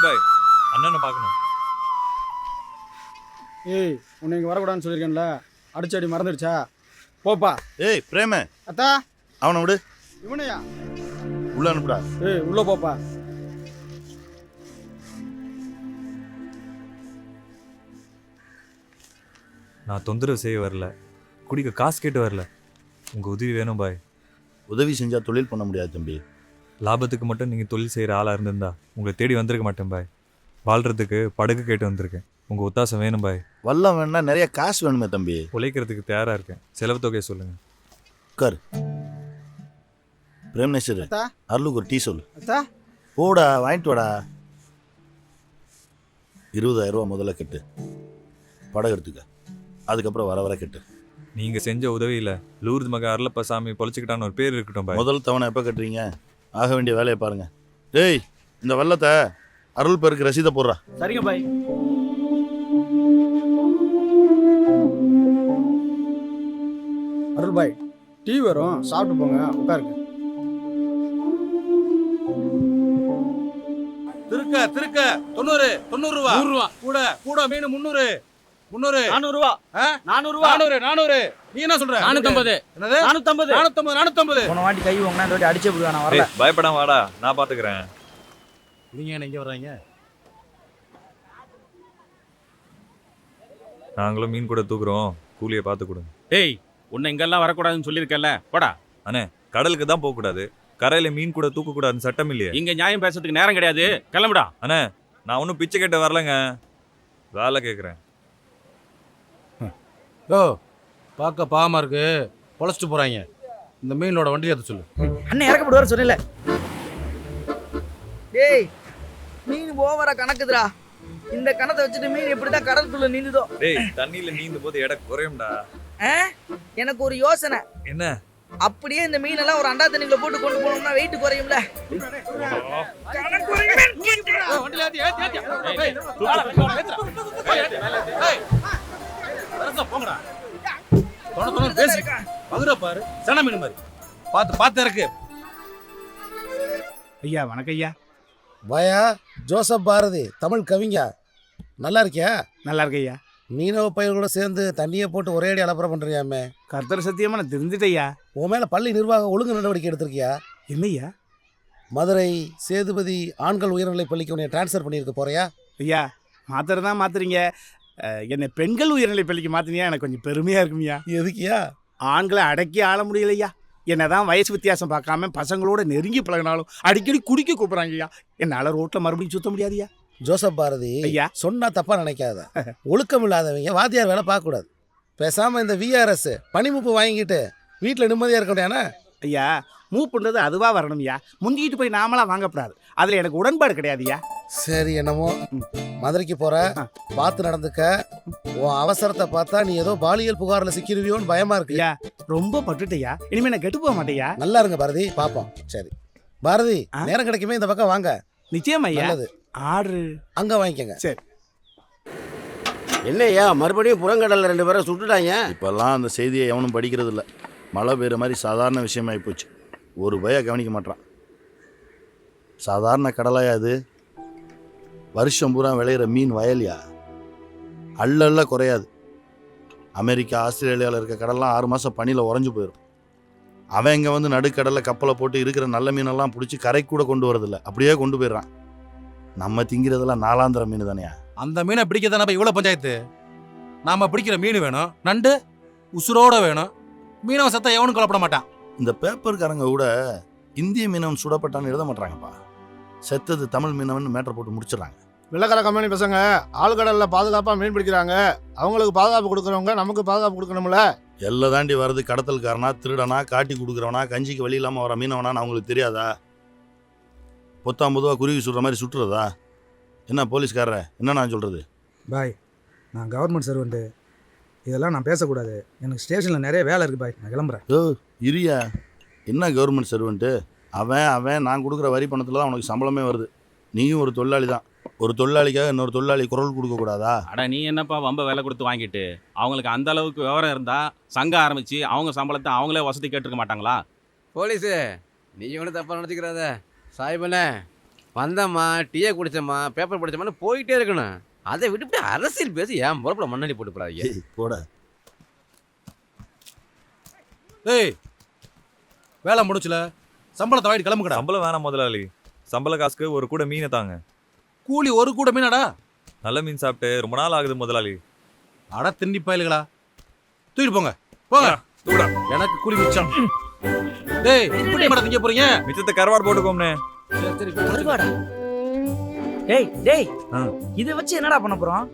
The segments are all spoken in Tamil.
பாய், அண்ணனை பார்க்கணும். ஏய், உன்னை இங்கே வரக்கூடாதுன்னு சொல்லியிருக்கேன்ல, அடிச்சடி மறந்துடுச்சா? போப்பா. ஏய் பிரேம, அத்தா அவனை விடு. இவனையா? உள்ள அனுப்புடா. ஏய், உள்ள போப்பா. நான் தொந்தரவு செய்ய வரல, குடிக்க காசு கேட்டு வரல. உங்கள் உதவி வேணும் பாய். உதவி செஞ்சா தொழில் பண்ண முடியாது தம்பி. லாபத்துக்கு மட்டும் நீங்கள் தொழில் செய்கிற ஆளாக இருந்திருந்தா உங்களை தேடி வந்திருக்க மாட்டேன் பாய். வாழ்கிறதுக்கு படகு கேட்டு வந்திருக்கேன். உங்கள் ஒத்தாசம் வேணும் பாய். வல்லம் வேணா நிறைய காசு வேணுமே தம்பி. உழைக்கிறதுக்கு தயாராக இருக்கேன். செலவு தொகையை சொல்லுங்கள். உட்கார். பிரேம்நேஸ்வர், அத்தா அருளுக்கு ஒரு டீ சொல்லு. அத்தா போடா, வாங்கிட்டு வாடா. 20,000 ரூபா முதல்ல கட்டு, படகு எடுத்துக்க. அதுக்கப்புறம் வர வர கட்டு. நீங்கள் செஞ்ச உதவியில் லூர்து மக அருளப்பா சாமி பொழைச்சிக்கிட்டான்னு ஒரு பேர் இருக்கட்டும் பாய். முதல் தவணை எப்போ கட்டுறீங்க? ஆக வேண்டிய வேலையை பாருங்க. டேய், இந்த வெள்ளத்தை அருள் பேருக்கு ரசீதை போடுறா. சரிங்க பாய். அருள் பாய், டீ வரும், சாப்பிட்டு போங்க. உட்காருங்க. திருக்க 90 ரூபா. 100 ரூபா கூட கூட மீன் 300 400 ரூபா. 400. நீ என்ன சொல்ற? 450. என்னது? 450. போன வாட்டி கை வாங்கினா இந்த வாட்டி அடிச்சே போடுவேன். நான் வரல. பயப்படாம வாடா, நான் பார்த்துக்கிறேன். நீங்க என்ன இங்க வர்றீங்க? நாங்களும் மீன் கூட தூக்குறோம், கூலியை பார்த்து கொடுங்க. டேய், உன்னை இங்கெல்லாம் வரக்கூடாதுன்னு சொல்லியிருக்கல, போடா. கடலுக்கு தான் போகக்கூடாது, கரையில் மீன் கூட தூக்கக்கூடாதுன்னு சட்டம் இல்லையே. இங்க நியாயம் பேசுறதுக்கு நேரம் கிடையாது, கிளம்புடா. அண்ணே, நான் ஒன்றும் பிச்சை கேட்ட வரலங்க, வேலை கேட்குறேன். ஓ, பார்க்க பாவமா இருக்கு, பொழைச்சிட்டு போறாங்க. இந்த மீனோட வண்டி ஏற்ற சொல்லு. அண்ணன் இறக்கப்படுவார் சொல்லல. டேய், மீன் ஓவரா கணக்குதுடா. இந்த கணத்தை வச்சுட்டு மீன் எப்படிதான் கடலுக்குள்ள நீந்துதோ? டேய், தண்ணியில நீந்தும் போது எடை குறையும்டா. எனக்கு ஒரு யோசனை. என்ன? அப்படியே இந்த மீனெல்லாம் ஒரு அண்டா தண்ணிக்குள்ள போட்டு கொண்டு போனோம்னா வெயிட் குறையும்ல. வண்டில ஏத்தி ஏத்தி. ஏய், போங்கடா. தொண பேசி மதுரை பாரு, சன மீன் மாதிரி. பார்த்து இருக்கு. ஐயா வணக்கம் ஐயா. வயா ஜோசப் பாரதி, தமிழ் கவிங்க. நல்லா இருக்கியா? நல்லா இருக்கு ஐயா. மீனவ பயிர்களோட சேர்ந்து தண்ணியை போட்டு ஒரே அடி அலப்பறம் பண்ணுறியாமே. கர்த்தர் சத்தியமா நான் தெரிஞ்சுட்டேயா. உன் மேலே பள்ளி நிர்வாகம் ஒழுங்கு நடவடிக்கை எடுத்திருக்கியா? இல்லையா? மதுரை சேதுபதி ஆண்கள் உயர்நிலை பள்ளிக்கு உன்னை டிரான்ஸ்ஃபர் பண்ணியிருக்க போறியா? ஐயா, மாத்திரதான் மாத்துறீங்க. என்னை பெண்கள் உயர்நிலை பள்ளிக்கு மாத்தினியா எனக்கு கொஞ்சம் பெருமையா இருக்குமியா. எதுக்கியா? ஆண்களை அடக்கி ஆள முடியலையா. என்னதான் வயசு வித்தியாசம் பார்க்காம பசங்களோட நெருங்கி பழகினாலும் அடிக்கடி குடிக்க கூப்பிடுறாங்க ஐயா. என்னால் ரோட்டில் மறுபடியும் சுத்த முடியாதுயா. ஜோசப் பாரதி ஐயா, சொன்னா தப்பா நினைக்காத. ஒழுக்கம் இல்லாதவங்க வாத்தியார் வேலை பார்க்கக்கூடாது. பேசாம இந்த விஆர்எஸ் பனிமுப்பு வாங்கிட்டு வீட்டில் நிம்மதியா இருக்க முடியானா? ஐயா, மூவ் பண்ணுறது அதுவா வரணும்யா. முந்திக்கிட்டு போய் நாமளா வாங்கக்கூடாது. அதில் எனக்கு உடன்பாடு கிடையாதுயா. சரி, என்னமோ மதுரைக்கு போற, பார்த்து நடந்துக்க. உன் அவசரத்தை பார்த்தா நீ ஏதோ பாலியல் புகாரில் சிக்கிருவியோன்னு பயமா இருக்கு. ஐயா, ரொம்ப பட்டுட்டையா. இனிமே நான் கெட்டு போக மாட்டேயா. நல்லா இருங்க பாரதி, பாப்போம். சரி பாரதி, நேரம் கிடைக்குமே இந்த பக்கம் வாங்க. நிச்சயம் ஐயா. நல்லது. ஆர்டரு அங்க வாங்கிக்கங்க. சரி. என்னய்யா மறுபடியும் புறங்கடலில் 2 பேரை சுட்டுட்டாங்க? இப்போல்லாம் அந்த செய்தியை எவனும் படிக்கிறது இல்லை. மழை பெய்கிற மாதிரி சாதாரண விஷயமாகி போச்சு. ஒரு பய கவனிக்க மாட்டான். சாதாரண கடலாயா அது? வருஷம் பூரா விளையிற மீன் வயலியா? அள்ள குறையாது. அமெரிக்கா ஆஸ்திரேலியாவில் இருக்க கடல்லாம் 6 மாதம் பனியில் உறைஞ்சு போயிடும். அவன் இங்கே வந்து நடுக்கடலில் கப்பலை போட்டு இருக்கிற நல்ல மீனெல்லாம் பிடிச்சி கரைக்கு கூட கொண்டு வரதில்லை, அப்படியே கொண்டு போயிடுறான். நம்ம திங்கிறதெல்லாம் நாலாந்திர மீன் தானே. அந்த மீனை பிடிக்க தானே இவ்வளோ பஞ்சாயத்து. நாம பிடிக்கிற மீன் வேணும், நண்டு உசுரோட வேணும். மீனவ சத்தம் எவனும் கொல்லப்பட மாட்டான். இந்த பேப்பர்காரங்க கூட இந்திய மீனவன் சுடப்பட்டான்னு எழுத மாட்டாங்கப்பா. செத்தது தமிழ் மீனவன் மேட்டர் போட்டு முடிச்சிடறாங்க. வெள்ளக்கார கம்பெனி பசங்க ஆழ்கடலில் பாதுகாப்பாக மீன் பிடிக்கிறாங்க. அவங்களுக்கு பாதுகாப்பு கொடுக்குறவங்க நமக்கு பாதுகாப்பு கொடுக்கணும்ல. எல்லாம் தாண்டி வர்றது கடத்தல்காரனா, திருடனா, காட்டி கொடுக்குறவனா, கஞ்சிக்கு வழி இல்லாமல் வர மீனவனான்னு அவங்களுக்கு தெரியாதா? பொத்தாம்பதுவா குருவி சுடுற மாதிரி சுட்டுறதா? என்ன போலீஸ்காரர, என்ன நான் சொல்கிறது? பாய், நான் கவர்மெண்ட் சர்வெண்ட்டு, இதெல்லாம் நான் பேசக்கூடாது. எனக்கு ஸ்டேஷனில் நிறைய வேலை இருக்குது பாய், நான் கிளம்புறேன். இரியா, என்ன கவர்மெண்ட் சர்வெண்ட்டு? அவன் நான் கொடுக்குற வரி பணத்தில் தான் அவனுக்கு சம்பளமே வருது. நீயும் ஒரு தொழிலாளி தான். ஒரு தொழிலாளிக்காக இன்னொரு தொழிலாளி குரல் கொடுக்கக்கூடாதா? அட நீ என்னப்பா வம்ப வேலை கொடுத்து வாங்கிட்டு? அவங்களுக்கு அந்த அளவுக்கு விவரம் இருந்தா சங்கம் ஆரம்பிச்சு அவங்க சம்பளத்தை அவங்களே வசதி கேட்டுருக்க மாட்டாங்களா? போலீஸு, நீ ஒன்றும் தப்பாக நடத்திக்கிறாத. சாய்பண்ணே, வந்தம்மா டீயை குடிச்சம்மா பேப்பர் படிச்சம்மான்னு போயிட்டே இருக்கணும். அதை விட்டுவிட்டு அரசியல் பேசி என் பொறுப்புல மண்ணடி போட்டு போடாதீங்க. போட ஏய் வேலை முடிச்சுல சம்பளத்தை வாங்கிட்டு கிளம்புக்கடா. சம்பளம் வேணாம் முதலாளி, சம்பள காசுக்கு ஒரு கூட மீனை தாங்க. கூலி ஒரு கூட மீனாடா? நல்ல மீன் சாப்பிட்டு ரொம்ப நாள் ஆகுது முதலாளி. அட திண்டி பயலுகளா, தூக்கிட்டு போங்க போங்க. எனக்கு கூலி மிச்சம். டேய் இப்படி மேடம் திங்க போறீங்க? மிச்சத்தை கருவாடு போட்டுக்கோம்னே. சரி சரி கருவாடா? டேய் டேய் ஆ. இதை வச்சு என்னடா பண்ண போறோம்?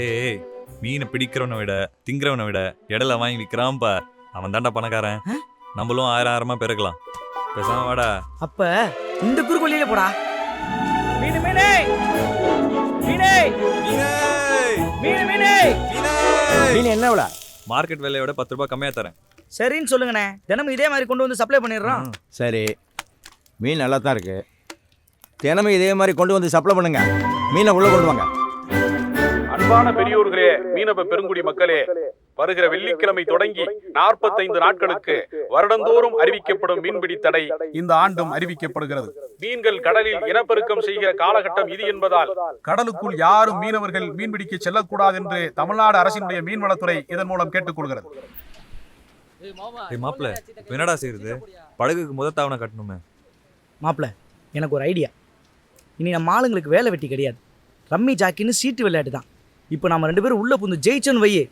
ஏய், மீனை பிடிக்கிறவனை விட திங்கிறவனை விட இடையில வாங்கி விற்கிறான் பார், அவன் தாண்டா பணக்காரன். நம்மளும் 1000 பெருக்கலாம். பேசாம வாடா. அப்ப இந்த குறுக்கோலியில போடா. மீனே மீனே மீனே மீனே மீன் என்ன விலை? மார்க்கெட் விலையோட 10 ரூபாய் கம்மியா தரேன். சரின்னு சொல்லுங்கண்ணே. தினமும் இதே மாதிரி கொண்டு வந்து சப்ளை பண்ணிடுறோம். சரி, மீன் நல்லா தான் இருக்கு. தினமும் இதே மாதிரி கொண்டு வந்து சப்ளை பண்ணுங்க. மீனை உள்ள கொண்டு வாங்க. அன்பான பெரியோர்களே, மீனவ பெருங்குடி மக்களே, வருகிற வெள்ளிக்கிழமை தொடங்கி 45 நாட்களுக்கு வருடந்தோறும் அறிவிக்கப்படும் மீன்பிடி தடை இந்த ஆண்டும் அறிவிக்கப்படுகிறது. மீன்கள் கடலில் இனப்பெருக்கம் செய்கிற காலகட்டம் இது என்பதால் கடலுக்குள் யாரும் மீனவர்கள் மீன்பிடிக்க செல்லக்கூடாது என்று தமிழ்நாடு அரசினுடைய மீன்வளத்துறை இதன் மூலம் கேட்டுக்கொள்கிறது. ஏய் மாப்பிள்ள, என்னடா செய்யுது? படகுக்கு முதல் தாவணை கட்டணுமே. மாப்பிள்ள, எனக்கு ஒரு ஐடியா. இனி நம்ம ஆளுங்களுக்கு வேலை வெட்டி கிடையாது. ரம்மி ஜாக்கின்னு சீட்டு விளையாட்டு தான். இப்போ நம்ம 2 பேரும் உள்ள புந்து ஜெயிச்சோன்னு வையே,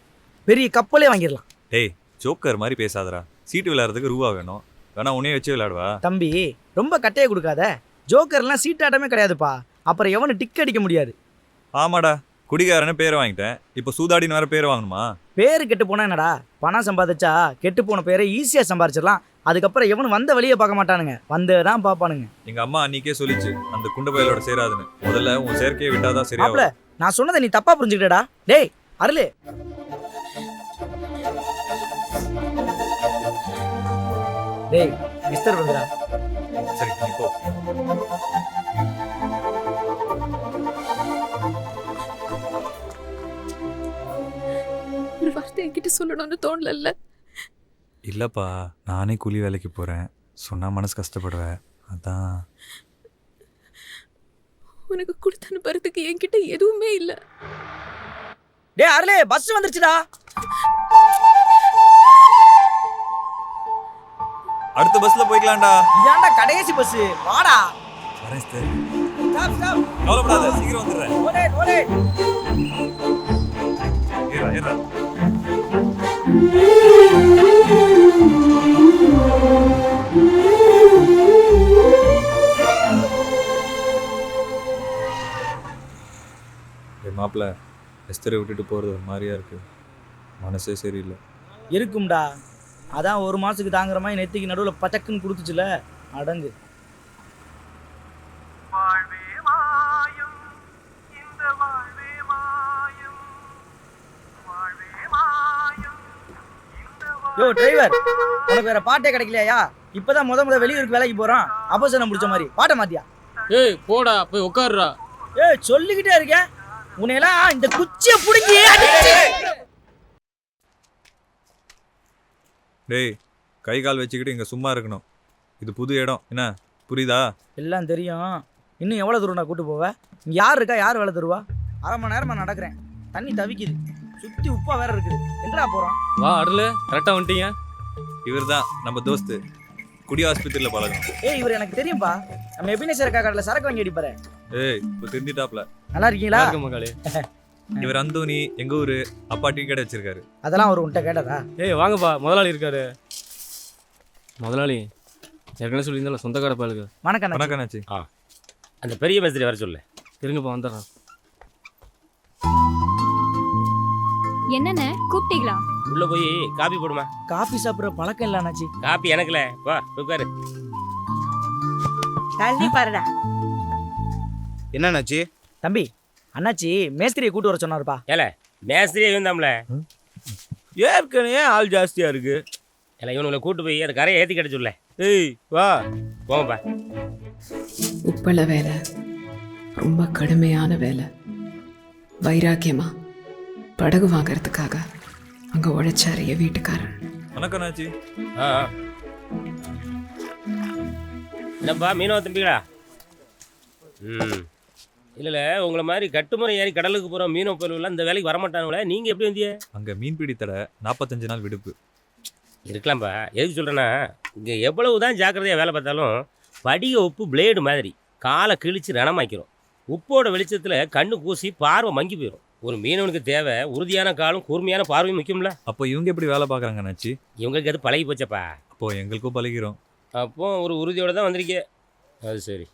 பெரிய கப்பலே வாங்கிடலாம். டேய் ஜோக்கர் மாதிரி பேசாதடா. சீட்டு விளையாடுறதுக்கு ரூபா வேணும். வேணா உன்னையே வச்சு விளையாடுவா. தம்பி ரொம்ப கட்டையை கொடுக்காத. ஜோக்கர்லாம் சீட்டாட்டமே கிடையாதுப்பா. அப்புறம் எவனு டிக் அடிக்க முடியாது. ஆமாடா, குடிகாரன்னு பேரை வாங்கிட்டேன். இப்போ சூதாடின்னு வேற பேர் வாங்கணுமா? பேரு கெட்டு போனா என்னடா? பணம் சம்பாதிச்சா கெட்டு போன பேரை ஈஸியாக சம்பாதிச்சிடலாம். அதுக்கப்புறம் எவனும் வந்த வழியை பார்க்க மாட்டானுங்க, வந்ததான் பார்ப்பானுங்க. எங்க அம்மா அன்னைக்கே சொல்லிச்சு அந்த குண்டு பயலோட சேராதுன்னு. முதல்ல உன் சேர்க்கையை விட்டாதான் சரியா மாப்பிள்ள, நான் சொன்னதை நீ தப்பா புரிஞ்சுக்கிட்டடா. டேய் அருளே, டேய் மிஸ்டர் வந்துடா. சரி நீ போ. ஒரு வார்த்தை என்கிட்ட சொல்லணும்னு தோணல. இல்லப்பா, நானே கூலி வேலைக்கு போறேன். சொன்னா மனசு கஷ்டப்படுவேன், அதான். உனக்கு கொடுத்து அனுப்புறதுக்கு என்கிட்ட எதுவுமே இல்ல. டேய் அருளே, பஸ் வந்துருச்சுடா. அடுத்த பஸ்ல போய்க்கலாம்டா. இதான்டா கடைசி பஸ். வாடா. வரேன் சார். Stop stop. கவலைப்படாத, சீக்கிரம் வந்துடுறேன். ஓடே ஓடே. ஏறா ஏறா. மாப்பிள்ள, எஸ்தரை விட்டுட்டு போகிறது ஒரு மாதிரியா இருக்கு. மனசே சரியில்லை. இருக்கும்டா. அதான் 1 மாசத்துக்கு தாங்குற மாதிரி நெத்திக்கு நடுவில் பச்சக்குன்னு கொடுத்துச்சுல, அடங்கு. யோ டிரைவர், உனக்கு வேற பாட்டே கிடைக்கலையா? இப்பதான் முத வெளியூருக்கு வேலைக்கு போறோம். அபசரம் முடிச்ச மாதிரி பாட்டை மாத்தியா? ஏய் போடா, போய் உட்காருடா. ஏய் சொல்லிக்கிட்டே இருக்கேன், உன்னையெல்லாம் இந்த குச்சியை பிடிங்கி அடிச்சு. டேய், கை கால் வச்சுக்கிட்டு இங்கே சும்மா இருக்கணும். இது புது இடம், என்ன புரியுதா? எல்லாம் தெரியும். இன்னும் எவ்வளோ தூரம் நான் கூட்டு போவேன்? இங்கே யார் இருக்கா, யார் வேலை தருவா? 1/2 மணி நேரமாக நடக்கிறேன், தண்ணி தவிக்குது, சுற்றி உப்பா வேற இருக்குது. எங்கடா போகிறோம்? வா அருளு, கரெக்டாக வந்துட்டீங்க. இவர் தான் நம்ம தோஸ்து, குடி ஆஸ்பத்திரியில் பழகும். ஏய் இவர் எனக்கு தெரியும்ப்பா. நம்ம எபினேசர் அக்கா கடையில் சரக்கு வாங்கி அடிப்பாரு. ஏய் இப்போ திருந்திட்டாப்ல. நல்லா இருக்கீங்களா? மகளே, இவர் அந்தோனி, எங்க ஊரு. அப்பா டீ கடை வச்சிருக்காரு. அதெல்லாம் அவர் உன்ட்ட கேட்டதா? ஏய் வாங்கப்பா, முதலாளி இருக்காரு. முதலாளி ஏற்கனவே சொல்லியிருந்தால சொந்த கடை பாலுக்கு. வணக்கம் அண்ணாச்சி. வணக்கம் அண்ணாச்சி. அந்த பெரிய மேஸ்திரி வர சொல்லு. இருங்கப்பா வந்துடுறேன். என்னண்ணே கூப்பிட்டீங்களா? உள்ள போய் காபி போடுமா. காஃபி சாப்பிட்ற பழக்கம் இல்லை அண்ணாச்சி. காபி எனக்குல, வா உட்காரு. தள்ளி பாருடா. என்னாச்சு தம்பி, அண்ணாச்சி மேஸ்திரியை கூட்டு வர சொன்னாருப்பா. ஏல மேஸ்திரியே இருந்தாம்ல, ஏற்கனவே ஆள் ஜாஸ்தியா இருக்கு. எல்லாம் இவனுங்களை கூட்டு போய் அந்த கரையை ஏற்றி கிடச்சுல்ல. ஏய் வா போங்கப்பா. உப்பள வேலை ரொம்ப கடுமையான வேலை. வைராக்கியமா படகு வாங்கறதுக்காக அங்க உழைச்சாரு என் வீட்டுக்காரர். வணக்கம் அண்ணாச்சி. என்னப்பா மீனவ தம்பிகளா? ம் இல்லை உங்களை மாதிரி கட்டுமுறை ஏறி கடலுக்கு போகிற மீனவ பயிர்கள்லாம் இந்த வேலைக்கு வரமாட்டாங்களே, நீங்கள் எப்படி வந்தீங்க? அங்கே மீன்பிடி தடை 45 நாள் விடுப்பு. இருக்கலாம்ப்பா. எதுக்கு சொல்கிறேன்னா, இங்கே எவ்வளவு தான் ஜாக்கிரதையாக வேலை பார்த்தாலும் படிக உப்பு பிளேடு மாதிரி காலை கிழிச்சு ரணமாக்கிறோம். உப்போட வெளிச்சத்தில் கண்ணு கூசி பார்வை மங்கி போயிடும். ஒரு மீனவனுக்கு தேவை உறுதியான காலும் கூர்மையான பார்வையும் முக்கியம்ல. அப்போ இவங்க எப்படி வேலை பார்க்குறாங்க அண்ணாச்சி? இவங்களுக்கு அது பழகி போச்சப்பா. அப்போ எங்களுக்கும் பழகிறோம். அப்போ ஒரு உறுதியோடு தான் வந்திருக்கே. அது சரி.